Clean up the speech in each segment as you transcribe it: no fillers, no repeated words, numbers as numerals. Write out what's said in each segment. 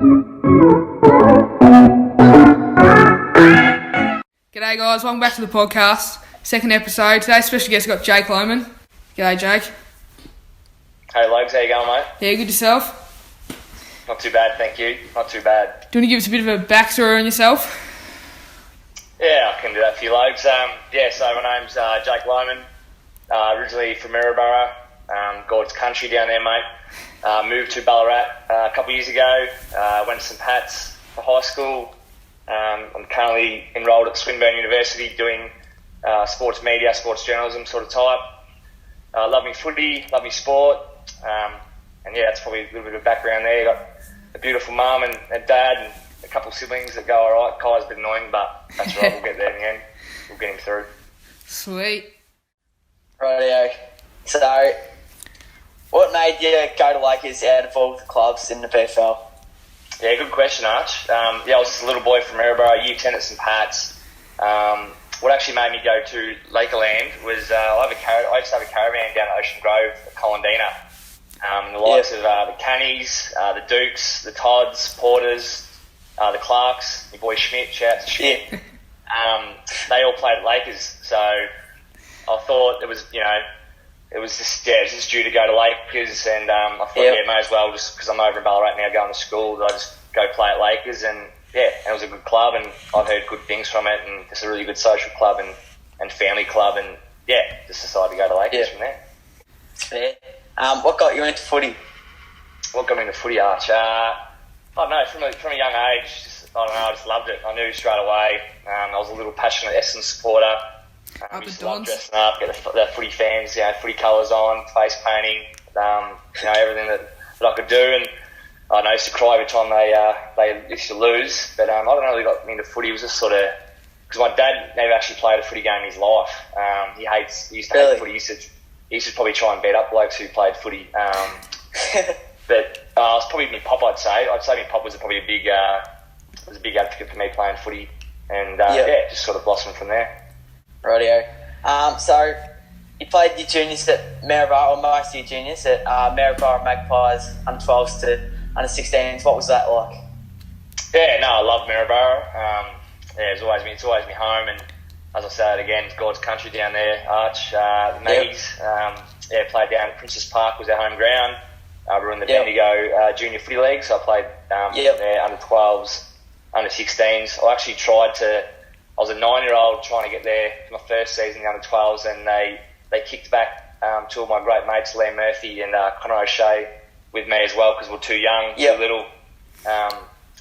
G'day guys, welcome back to the podcast. Second episode. Today's special guest got Jake Lohmann. G'day Jake. Hey Lugs, how you going, mate? Yeah, good yourself? Not too bad, thank you. Not too bad. Do you want to give us a bit of a backstory on yourself? Yeah, I can do that for you, Lugs. So my name's Jake Lohmann. Originally from Maryborough, God's country down there, mate. Moved to Ballarat a couple of years ago. Went to St Pat's for high school. I'm currently enrolled at Swinburne University doing sports media, sports journalism sort of type. Love me footy, love me sport. And yeah, that's probably a little bit of background there. Got a beautiful mum and dad and a couple of siblings that go all right. Kai's a bit annoying, but that's right, we'll get there in the end. We'll get him through. Sweet. Rightio. So, what made you go to Lakers out of all the clubs in the PFL? Yeah, good question, Arch. I was just a little boy from Maryborough, year 10 at St Pat's. What actually made me go to Lakerland was I used to have a caravan down at Ocean Grove at Colandina. The likes of the Cannies, the Dukes, the Todds, Porters, the Clarks, your boy Schmidt, shout out to Schmidt. They all played at Lakers, so I thought it was just due to go to Lakers, and I thought, may as well, just because I'm over in Ballarat now going to school, that I just go play at Lakers, and it was a good club, and I've heard good things from it, and it's a really good social club and family club, and just decided to go to Lakers from there. Fair. What got you into footy? What got me into footy, Arch? I don't know, from a young age, I just loved it. I knew straight away. I was a little passionate Essendon supporter. Used to love dressing up, get the footy fans, footy colours on, face painting, everything that I could do. And I used to cry every time they used to lose. But I don't really got into footy. It was just sort of because my dad never actually played a footy game in his life. He used to hate footy. He used to probably try and beat up blokes who played footy. But it was probably my pop. I'd say my pop was probably a big advocate for me playing footy, and just sort of blossomed from there. Rightio. So you played your juniors at Maryborough, or most of your juniors at Maryborough Magpies, under 12s to under 16s. What was that like? Yeah, no, I love Maryborough. It's always me home, and as I say it again, it's God's country down there. Arch, the Maggies, played down at Princess Park, was our home ground. We were in the Bendigo Junior Footy League, so I played there under 12s, under 16s. I was a 9-year-old trying to get there for my first season in the under 12s, and they kicked back two of my great mates, Liam Murphy and Connor O'Shea, with me as well because we were too young, too little. I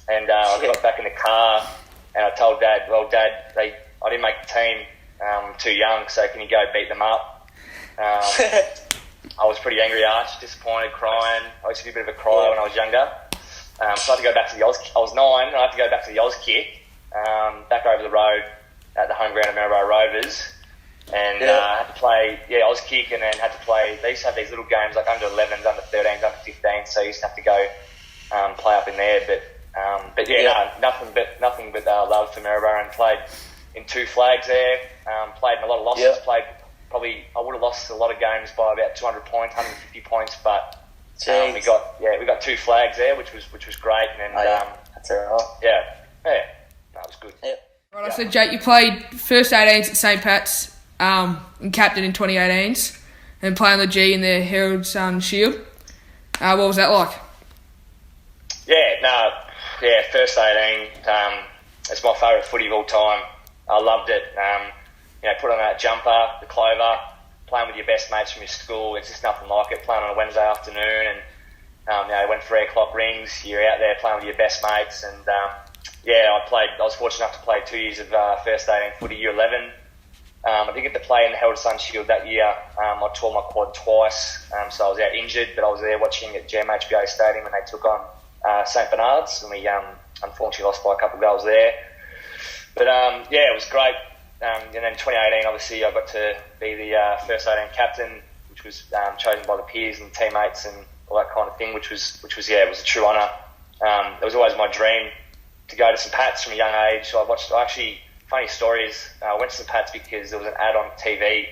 got back in the car and I told Dad, Dad, I didn't make the team. I'm too young, so can you go beat them up? I was pretty angry, Arch, disappointed, crying. I used to be a bit of a crier when I was younger. So I had to go back to the Oz. I was 9, and I had to go back to the Oz kick, back over the road at the home ground of Maryborough Rovers, and had to play Oz kick, and then had to play. They used to have these little games like under 11s, under 13s, under 15s. So I used to have to go play up in there. Nothing but love for Maryborough, and played in 2 flags there. Played in a lot of losses. I would have lost a lot of games by about 200 points, 150 points, but we got 2 flags there, which was great. And that's all right. That was good. Yeah. Right, so Jake, you played first 18s at St Pat's, and captain in 2018s, and playing the G in the Herald Sun Shield. What was that like? First 18. It's my favourite footy of all time. I loved it. Put on that jumper, the clover, playing with your best mates from your school. It's just nothing like it. Playing on a Wednesday afternoon, and when 3 o'clock rings, you're out there playing with your best mates. And I was fortunate enough to play 2 years of first 18 footy, year 11. I didn't get to play in the Herald Sun Shield that year. I tore my quad twice, so I was out injured. But I was there watching at GMHBA Stadium when they took on St Bernard's, and we unfortunately lost by a couple of goals there. But it was great. And then 2018, obviously, I got to be the first 18 captain, which was chosen by the peers and teammates and all that kind of thing, which was it was a true honour. It was always my dream to go to St Pat's from a young age. So funny stories. I went to St Pat's because there was an ad on TV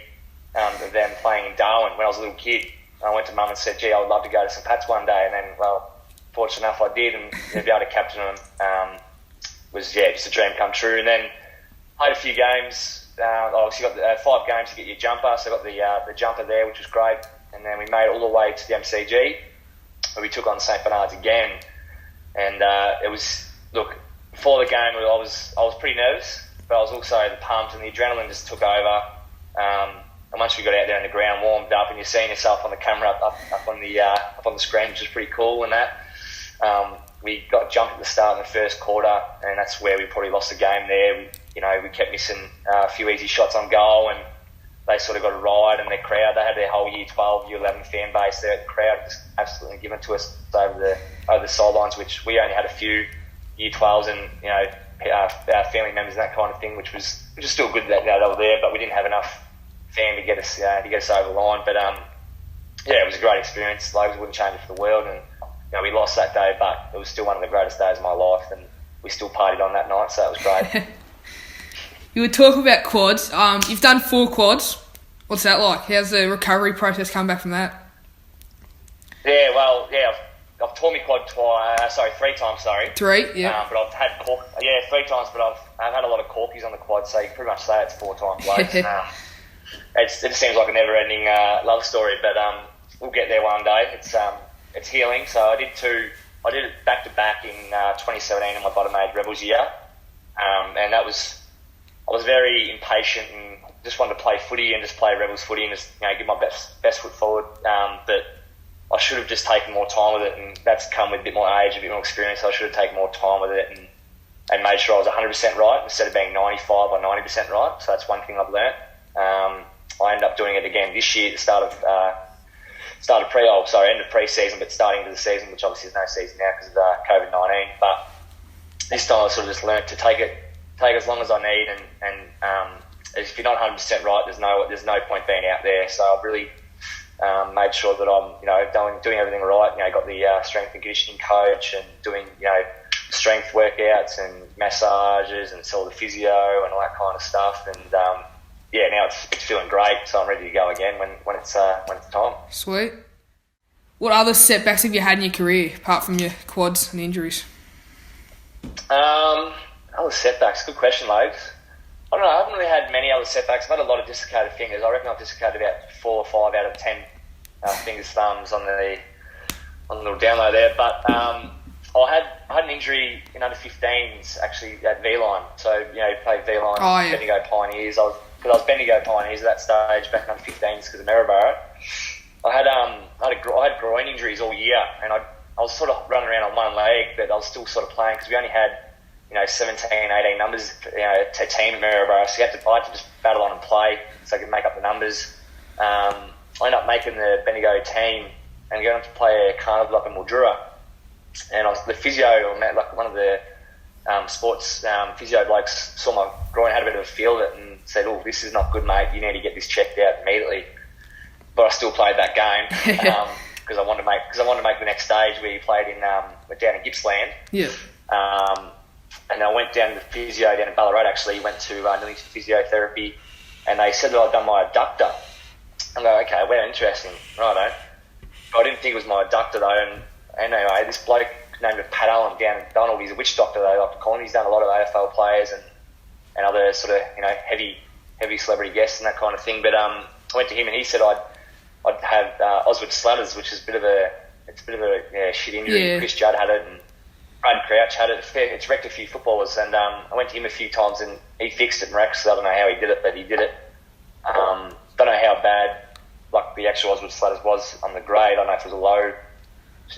of them playing in Darwin when I was a little kid. I went to Mum and said, "Gee, I would love to go to St Pat's one day." And then, fortunate enough I did, and to be able to captain them was just a dream come true. And then played a few games. Obviously got 5 games to get your jumper, so I got the jumper there, which was great. And then we made it all the way to the MCG, where we took on St Bernard's again. And it was, look, before the game I was pretty nervous, but I was also pumped, and the adrenaline just took over. And once we got out there on the ground, warmed up, and you're seeing yourself on the camera up on the screen, which is pretty cool. And that we got jumped at the start in the first quarter, and that's where we probably lost the game there. We kept missing a few easy shots on goal, and they sort of got a ride, and their crowd, they had their whole Year 12, Year 11 fan base there. The crowd just absolutely given to us over the sidelines, which we only had a few Year 12s and our family members and that kind of thing, which was still good that they were there, but we didn't have enough fan to get us over the line. But it was a great experience. Like, I wouldn't change it for the world. And we lost that day, but it was still one of the greatest days of my life, and we still partied on that night, so it was great. You were talking about quads. You've done 4 quads. What's that like? How's the recovery process come back from that? I've torn my quad 3 times. 3, yeah. But I've had 3 times, but I've had a lot of corkies on the quad, so you can pretty much say it's 4 times loads. It seems like a never-ending love story, but we'll get there one day. It's healing. So I did it back to back in 2017 in my bottom age Rebels year, and I was very impatient and just wanted to play footy and just play Rebels footy and just give my best foot forward. But I should have just taken more time with it, and that's come with a bit more age, a bit more experience. So I should have taken more time with it and made sure I was 100% right instead of being 95 or 90% right. So that's one thing I've learnt. I ended up doing it again this year at the end of pre-season, but starting to the season, which obviously is no season now because of COVID-19. But this time I sort of just learnt to take as long as I need, and if you're not 100% right, there's no point being out there. So I've really made sure that I'm doing everything right. Got the strength and conditioning coach and doing strength workouts and massages and all the physio and all that kind of stuff. And now it's feeling great, so I'm ready to go again when it's time. Sweet. What other setbacks have you had in your career apart from your quads and injuries? Other setbacks, good question, Logs. I don't know, I haven't really had many other setbacks. I've had a lot of dislocated fingers. I reckon I've dislocated about 4 or 5 out of 10 fingers, thumbs on the little download there. But I had an injury in under 15s actually at V-Line. So played V-Line, Bendigo Pioneers. I was Bendigo Pioneers at that stage back in under 15s because of Maryborough. I had groin injuries all year, and I was sort of running around on one leg, but I was still sort of playing because we only had 17, 18 numbers, to team at Maryborough, so I had to just battle on and play so I could make up the numbers. I ended up making the Bendigo team and going to play a carnival up in Mildura. And the physio, like one of the sports physio blokes saw my groin, had a bit of a feel of it and said, "Oh, this is not good, mate. You need to get this checked out immediately." But I still played that game because I wanted to make the next stage where you played down in Gippsland. Yeah. And I went down to the physio down in Ballarat, actually, went to Newington Physiotherapy, and they said that I'd done my adductor. I'm going, okay, well, interesting, righto. But I didn't think it was my adductor, though, and anyway, this bloke named Pat Allen down in Donald, he's a witch doctor, they like to call him. He's done a lot of AFL players and other sort of, heavy celebrity guests and that kind of thing. But I went to him and he said I'd have Oswald Slatters, which is a bit of a shit injury. Yeah. Chris Judd had it, and Brad Crouch had it. It's wrecked a few footballers, and I went to him a few times, and he fixed it miraculously. I don't know how he did it, but he did it. Don't know how bad like the actual Oswald Slatters was on the grade. I don't know if it was a low,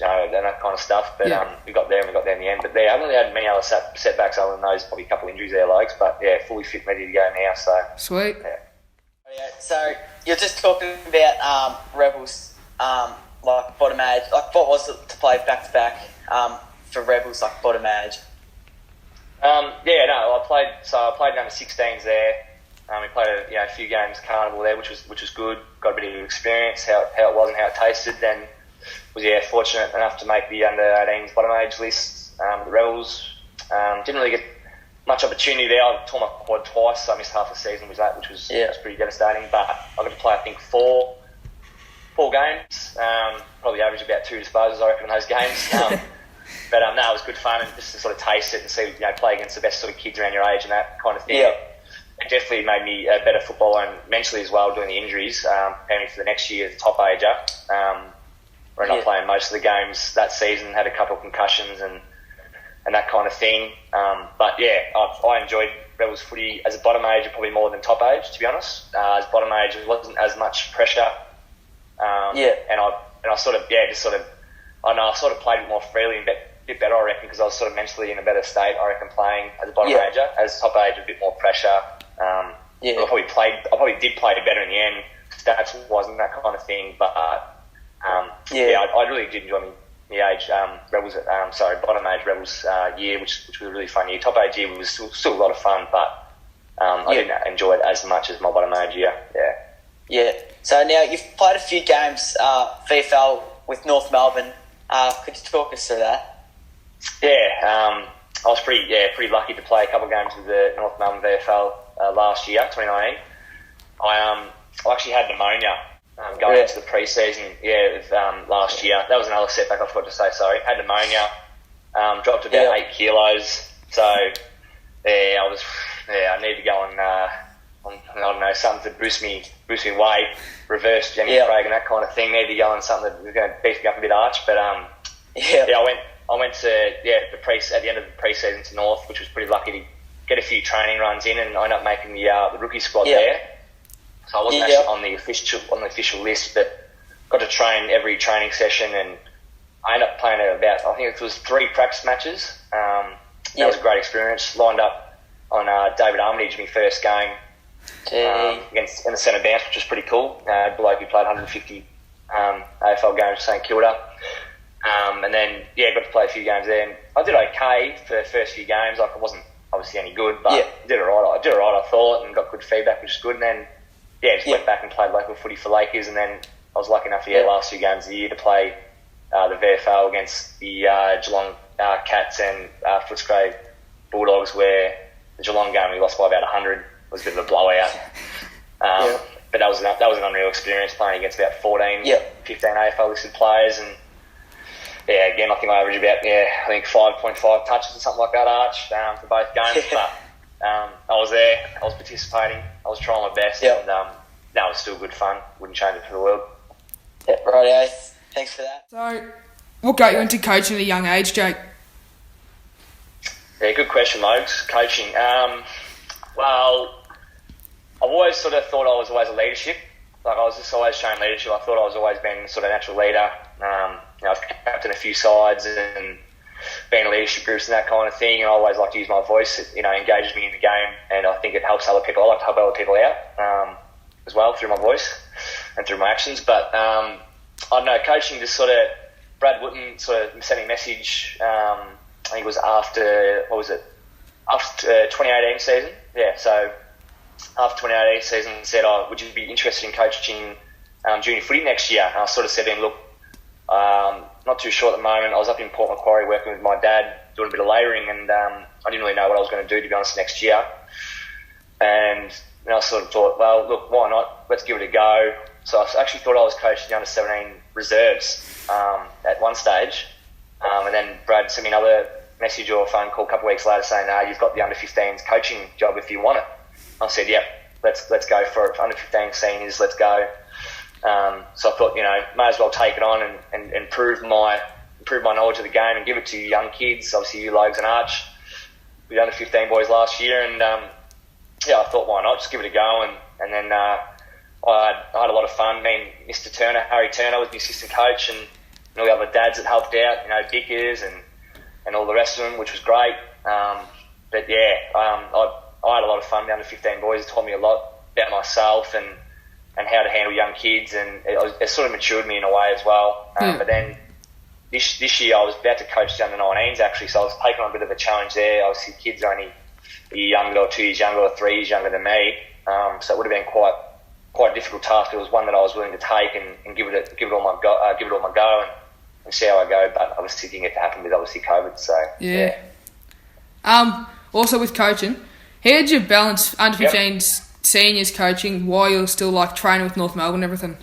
and that kind of stuff. But we got there in the end. But I haven't really had many other setbacks other than those. Probably a couple of injuries there, Lokes. But fully fit, ready to go now. So sweet. Yeah. So you're just talking about Rebels, like bottom age. Like, what was it to play back to back for Rebels, like bottom age? I played under 16s there. We played a few games carnival there, which was good. Got a bit of experience how it was and how it tasted. Then was fortunate enough to make the under 18s bottom age list. The Rebels didn't really get much opportunity there. I tore my quad twice, so I missed half the season with that, which was pretty devastating. But I got to play, I think, four games. Probably average about 2 disposals, I reckon, in those games. But no, it was good fun and just to sort of taste it and see, play against the best sort of kids around your age and that kind of thing. Yeah. It definitely made me a better footballer and mentally as well, doing the injuries, preparing me for the next year as a top ager. We're not playing most of the games that season, had a couple of concussions and that kind of thing. But yeah, I enjoyed Rebels footy as a bottom ager probably more than top age, to be honest. As bottom age, it wasn't as much pressure. And I sort of played it more freely and a bit better, I reckon, because I was sort of mentally in a better state, I reckon, playing as a bottom ager. As top age, a bit more pressure. I probably did play better in the end, stats wasn't that kind of thing, but I really did enjoy my age Rebels bottom age Rebels year, which was a really fun year. Top age year was still a lot of fun, but I didn't enjoy it as much as my bottom age year. Yeah. So now you've played a few games VFL with North Melbourne. Could you talk us through that? Yeah, I was pretty lucky to play a couple of games with the North Melbourne VFL last year, 2019. I actually had pneumonia going into the pre-season. Last year. That was another setback. I forgot to say. Sorry, had pneumonia. Dropped about 8 kilos. So I need to go on. I don't know, something to boost me weight, reverse Jenny Craig and that kind of thing. Need to go on something that was going to beef me up a bit arch. But I went to at the end of the pre-season to North, which was pretty lucky to get a few training runs in, and I ended up making the rookie squad there. So I wasn't actually on the official list, but got to train every training session, and I ended up playing about, I think it was 3 practice matches. That was a great experience. Lined up on David Armitage, my first game. Against in the centre bounce, which was pretty cool. Bloke who played 150 AFL games for St Kilda, and then got to play a few games there. And I did okay for the first few games. Like, I wasn't obviously any good, but did alright. I did alright, I thought, and got good feedback, which is good. And then went back and played local footy for Lakers, and then I was lucky enough last 2 games of the year to play the VFL against the Geelong Cats and Footscray Bulldogs, where the Geelong game we lost by about 100. It was a bit of a blowout. But that was an unreal experience, playing against about 15 AFL listed players, and again, I think I averaged about 5.5 touches or something like that, Arch, for both games. But I was there, I was participating, I was trying my best, and that was still good fun. Wouldn't change it for the world. Right, thanks for that. So, what got you into coaching at a young age, Jake? Yeah, good question, Logs. Coaching. Well, I've always sort of thought I was always a leadership. Like, I was just always showing leadership. I thought I was always been sort of a natural leader. I've captained a few sides and been in leadership groups and that kind of thing. And I always like to use my voice. It engages me in the game, and I think it helps other people. I like to help other people out as well through my voice and through my actions. But I don't know, coaching just sort of, Brad Wooten sort of sent me a message. I think it was after 2018 season. Yeah, so after 2018 season, said, would you be interested in coaching junior footy next year? And I sort of said to him, look, not too sure at the moment. I was up in Port Macquarie working with my dad, doing a bit of labouring, and I didn't really know what I was going to do, to be honest, next year. And I sort of thought, well, look, why not? Let's give it a go. So I actually thought I was coaching the under-17 reserves at one stage. And then Brad sent me another message or phone call a couple of weeks later saying, you've got the under-15s coaching job if you want it. I said, yep, let's go for it. Under-15 seniors, let's go. So I thought, may as well take it on and improve my knowledge of the game and give it to young kids. Obviously, you, Logs and Arch, we done the 15 boys last year, and I thought, why not? Just give it a go. And then I had a lot of fun. Me and Mr. Turner, Harry Turner, was the assistant coach, and all the other dads that helped out, Dickers and all the rest of them, which was great. I had a lot of fun down to 15 boys. It taught me a lot about myself and how to handle young kids, and it sort of matured me in a way as well. But then this year I was about to coach the under-19s actually, so I was taking on a bit of a challenge there. Obviously, kids are only a year younger, or 2 years younger, or 3 years younger than me, so it would have been quite a difficult task. It was one that I was willing to take and give it all my go and see how I go. But obviously, didn't get to happen with obviously COVID. So also with coaching, how did you balance under 15s seniors coaching while you're still training with North Melbourne and everything?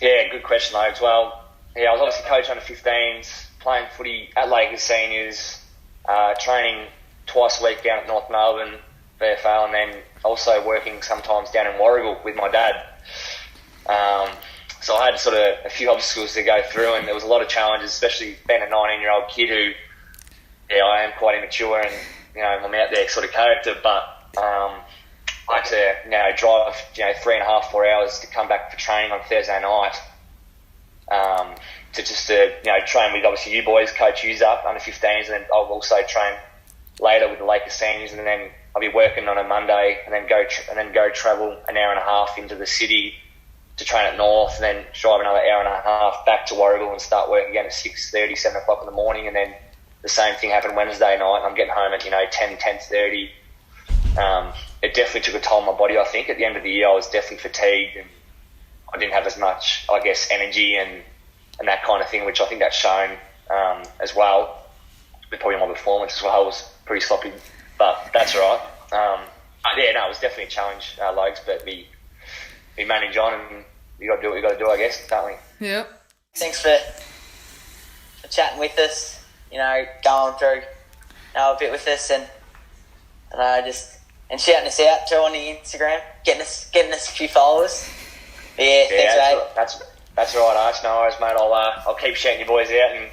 Yeah, good question, Logs. Well, I was obviously coaching under 15s playing footy at Lakers seniors, training twice a week down at North Melbourne, VFL, and then also working sometimes down in Warragul with my dad. So I had sort of a few obstacles to go through, and there was a lot of challenges, especially being a 19-year-old kid who, I am quite immature and, I'm out there sort of character, but I had to, drive, 3.5, 4 hours to come back for training on Thursday night, to train with obviously you boys, coach yous up, under 15s, and then I'll also train later with the Lakers seniors, and then I'll be working on a Monday, and then go travel an hour and a half into the city to train at North, and then drive another hour and a half back to Warragul and start work again at 6:30, 7 o'clock in the morning, and then the same thing happened Wednesday night. I'm getting home at 10:30. It definitely took a toll on my body. I think at the end of the year I was definitely fatigued, and I didn't have as much, I guess, energy and that kind of thing, which I think that's shown as well. But probably my performance as well was pretty sloppy, but that's all right. It was definitely a challenge, Lokes, but we manage on, and we got to do what we got to do, I guess, don't we? Yeah. Thanks for chatting with us. Going through a bit with us, and shouting us out too on the Instagram, getting us a few followers. But thanks, mate. That's all right, Arch. No worries, mate. I'll keep shouting you boys out, and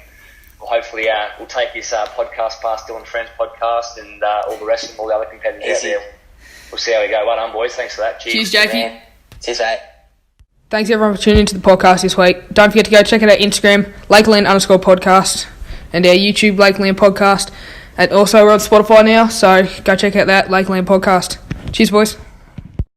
hopefully we'll take this podcast past Dylan Friends podcast and all the rest of all the other competitors out there. We'll see how we go. Well done, boys. Thanks for that. Cheers, JP. Cheers, mate. Thanks everyone for tuning into the podcast this week. Don't forget to go check out our Instagram, Lakerland_podcast, and our YouTube, Lakerland Podcast. And also we're on Spotify now, so go check out that Lakerland Podcast. Cheers, boys.